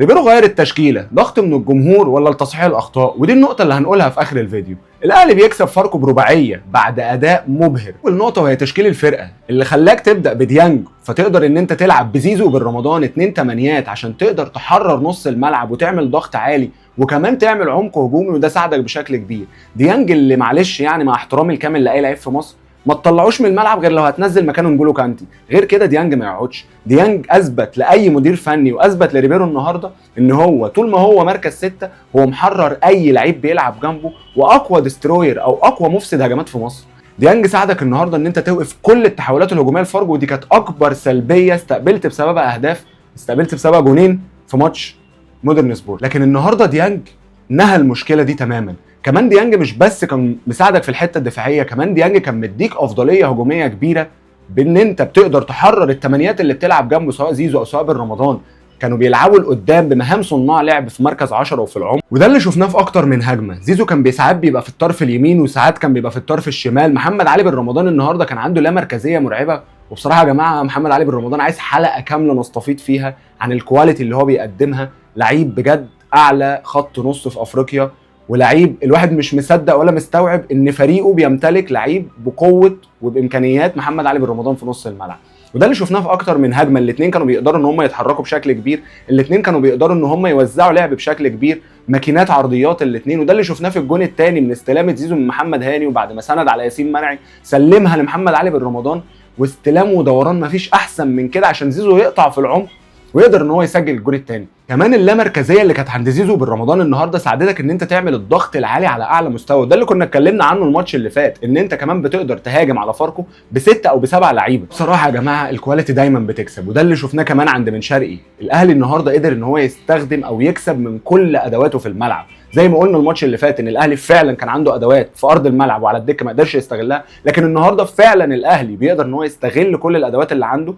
ريبيرو غير التشكيله، ضغط من الجمهور ولا لتصحيح الاخطاء؟ ودي النقطه اللي هنقولها في اخر الفيديو. الاهلي بيكسب فاركو برباعيه بعد اداء مبهر. والنقطه وهي تشكيل الفرقه اللي خلاك تبدا بديانج فتقدر ان انت تلعب بزيزو وبالرمضان 2 تمانيات عشان تقدر تحرر نص الملعب وتعمل ضغط عالي وكمان تعمل عمق هجومي، وده ساعدك بشكل كبير. ديانج اللي معلش يعني مع احترامي الكامل لاي لعيب في مصر ما تطلعوش من الملعب غير لو هتنزل مكانه نجولو كانتي، غير كده ديانج ما يقعدش. ديانج اثبت لاي مدير فني واثبت لريبيرو النهارده ان هو طول ما هو مركز 6 هو محرر اي لعيب بيلعب جنبه، واقوى دستروير او اقوى مفسد هجمات في مصر. ديانج ساعدك النهارده ان انت توقف كل التحولات الهجوميه لفارجو، ودي كانت اكبر سلبيه استقبلت بسببها اهداف، استقبلت بسببها جونين في ماتش مودرن سبورت. لكن النهارده ديانج نهى المشكله دي تماما. كمان ديانج مش بس كان مساعدك في الحته الدفاعيه، كمان ديانج كان مديك افضليه هجوميه كبيره بان انت بتقدر تحرر التمانيات اللي بتلعب جنبه سواء زيزو او سواء بالرمضان. كانوا بيلعبوا لقدام بمهام صناع لعب في مركز 10 وفي العمق، وده اللي شفناه في اكتر من هجمه. زيزو كان ساعات بيبقى في الطرف اليمين وساعات كان بيبقى في الطرف الشمال. محمد علي بالرمضان النهارده كان عنده لا مركزيه مرعبه، وبصراحه يا جماعه محمد علي بالرمضان عايز حلقه كامله نستفيض فيها عن الكواليتي اللي هو بيقدمها. لعيب بجد اعلى خط نص في افريقيا، ولعيب الواحد مش مصدق ولا مستوعب ان فريقه بيمتلك لعيب بقوه وبامكانيات محمد علي بالرمضان في نص الملعب. وده اللي شفناه في اكتر من هجمه. الاثنين كانوا بيقدروا ان هم يتحركوا بشكل كبير، الاثنين كانوا بيقدروا ان هم يوزعوا لعب بشكل كبير، ماكينات عرضيات الاثنين. وده اللي شفناه في الجون الثاني من استلامه زيزو من محمد هاني، وبعد ما سند على ياسين منعي سلمها لمحمد علي بالرمضان، واستلام ودوران مفيش احسن من كده عشان زيزو يقطع في العمق ويقدر ان هو يسجل الجول الثاني. كمان اللامركزيه اللي كانت عند زيزو بالرمضان النهارده ساعدتك ان انت تعمل الضغط العالي على اعلى مستوى. ده اللي كنا اتكلمنا عنه الماتش اللي فات، ان انت كمان بتقدر تهاجم على فاركو بستة او ب7 لعيبه. بصراحه يا جماعه الكواليتي دايما بتكسب، وده اللي شفناه كمان عند بن شرقي. الاهلي النهارده قدر ان هو يستخدم او يكسب من كل ادواته في الملعب. زي ما قلنا الماتش اللي فات ان الاهلي فعلا كان عنده ادوات في ارض الملعب وعلى الدكه ما قدرش يستغلها، لكن النهارده فعلا الاهلي بيقدر ان هو يستغل كل الادوات اللي عنده،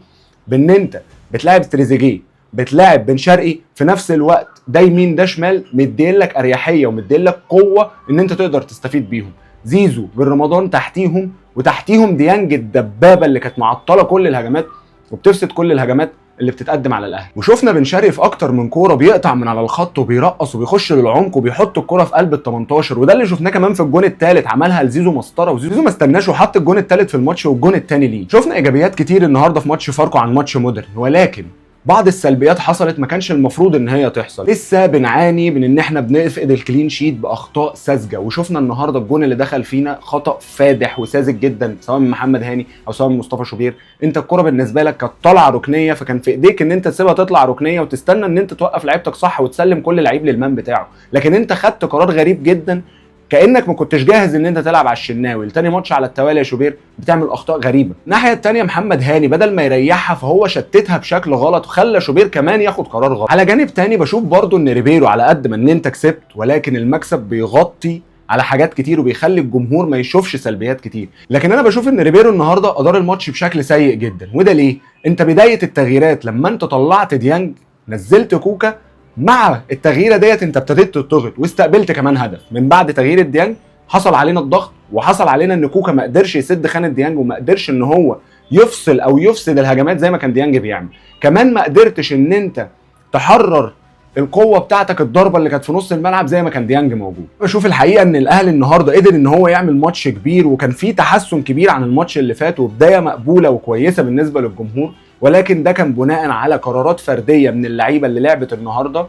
بان انت بتلاعب تريزيجيه، بتلاعب بن شرقي في نفس الوقت، ده يمين ده شمال، مديلك اريحيه ومديلك قوه ان انت تقدر تستفيد بيهم. زيزو بالرمضان تحتيهم، وتحتيهم ديانج الدبابه اللي كانت معطله كل الهجمات وبتفسد كل الهجمات اللي بتتقدم على الاهلي. وشفنا بن شرقي في اكتر من كوره بيقطع من على الخط وبيرقص وبيخش للعمق وبيحط الكوره في قلب ال18، وده اللي شفناه كمان في الجون الثالث، عملها لزيزو مسطره وزيزو ما استناش وحط الجون الثالث في الماتش والجون الثاني ليه. شفنا ايجابيات كتير النهارده في ماتش فاركو عن ماتش مودرن، ولكن بعض السلبيات حصلت ما كانش المفروض ان هي تحصل. لسه بنعاني من ان احنا بنفقد الكلين شيت باخطاء ساذجه، وشفنا النهارده الجون اللي دخل فينا خطا فادح وساذج جدا سواء من محمد هاني او سواء من مصطفى شوبير. انت الكره بالنسبه لك كانت طالعه ركنيه، فكان في ايديك ان انت تسيبها تطلع ركنيه وتستنى ان انت توقف لعيبتك صح وتسلم كل لعيب للمان بتاعه، لكن انت خدت قرار غريب جدا كانك ما كنتش جاهز ان انت تلعب على الشناوي. التاني ماتش على التوالي يا شوبير بتعمل اخطاء غريبه. الناحيه الثانيه محمد هاني بدل ما يريحها فهو شتتها بشكل غلط وخلى شوبير كمان ياخد قرار غلط. على جانب تاني بشوف برضو ان ريبيرو على قد ما ان انت كسبت، ولكن المكسب بيغطي على حاجات كتير وبيخلي الجمهور ما يشوفش سلبيات كتير. لكن انا بشوف ان ريبيرو النهارده ادار الماتش بشكل سيء جدا. وده ليه؟ انت بدايه التغييرات لما انت طلعت ديانج نزلت كوكا، مع التغييره ديت انت ابتديت تضغط واستقبلت كمان هدف. من بعد تغيير ديانج حصل علينا الضغط، وحصل علينا ان كوكا ما قدرش يسد خانه ديانج وما قدرش ان هو يفصل او يفسد الهجمات زي ما كان ديانج بيعمل. كمان ما قدرتش ان انت تحرر القوه بتاعتك الضربه اللي كانت في نص الملعب زي ما كان ديانج موجود. بشوف الحقيقه ان الاهلي النهارده قدر ان هو يعمل ماتش كبير، وكان فيه تحسن كبير عن الماتش اللي فات وبدايه مقبوله وكويسه بالنسبه للجمهور، ولكن ده كان بناء على قرارات فرديه من اللعيبه اللي لعبت النهارده،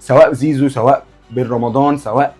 سواء زيزو سواء بن رمضان سواء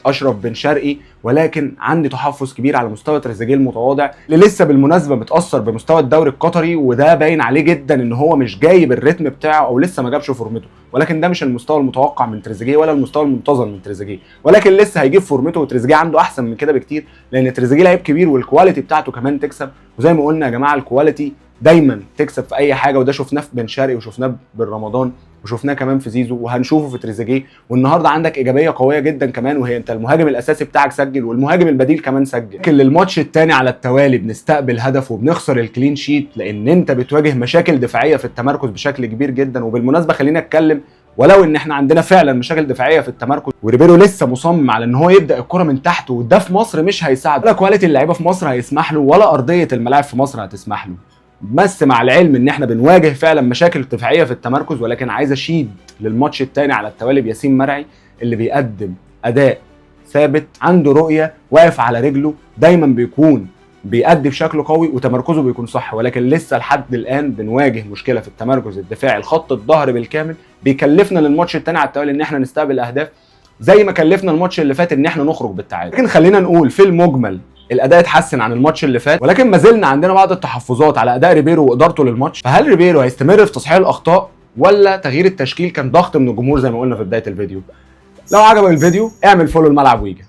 اشرف بن شرقي. ولكن عندي تحفظ كبير على مستوى تريزيجيه المتواضع اللي لسه بالمناسبه متاثر بمستوى الدوري القطري، وده باين عليه جدا ان هو مش جايب الريتم بتاعه او لسه ما جابش فورمته. ولكن ده مش المستوى المتوقع من تريزيجيه ولا المستوى المنتظر من تريزيجيه، ولكن لسه هيجيب فورمته. وتريزيجيه عنده احسن من كده بكتير، لان تريزيجيه لعيب كبير والكواليتي بتاعته كمان تكسب. وزي ما قلنا يا جماعه الكواليتي دايما تكسب في اي حاجه، وده شفناه في بن شرقي وشفناه بالرمضان وشفناه كمان في زيزو وهنشوفه في تريزيجيه. والنهارده عندك ايجابيه قويه جدا كمان، وهي انت المهاجم الاساسي بتاعك سجل والمهاجم البديل كمان سجل. لكن للماتش الثاني على التوالي بنستقبل هدف وبنخسر الكلين شيت لان انت بتواجه مشاكل دفاعيه في التمركز بشكل كبير جدا. وبالمناسبه خلينا اتكلم، ولو ان احنا عندنا فعلا مشاكل دفاعيه في التمركز وريبيرو لسه مصمم على ان هو يبدا الكره من تحت، وده في مصر مش هيساعد، ولا كواليتي اللعيبه في مصر هيسمح له، ولا ارضيه الملاعب في مصر هتسمح له. بس مع العلم ان احنا بنواجه فعلا مشاكل دفاعيه في التمركز، ولكن عايز اشيد للماتش الثاني على التوالي بياسين مرعي اللي بيقدم اداء ثابت، عنده رؤيه، واقف على رجله، دايما بيكون بيأدي بشكل قوي وتمركزه بيكون صح. ولكن لسه لحد الان بنواجه مشكله في التمركز الدفاعي، الخط الظهر بالكامل بيكلفنا للماتش الثاني على التوالي ان احنا نستقبل اهداف زي ما كلفنا الماتش اللي فات ان احنا نخرج بالتعادل. لكن خلينا نقول في المجمل الاداء اتحسن عن الماتش اللي فات، ولكن ما زلنا عندنا بعض التحفظات على اداء ريبيرو وادارته للماتش. فهل ريبيرو هيستمر في تصحيح الاخطاء ولا تغيير التشكيل كان ضغط من الجمهور زي ما قلنا في بدايه الفيديو؟ لو عجبك الفيديو اعمل فولو الملعب ويجا.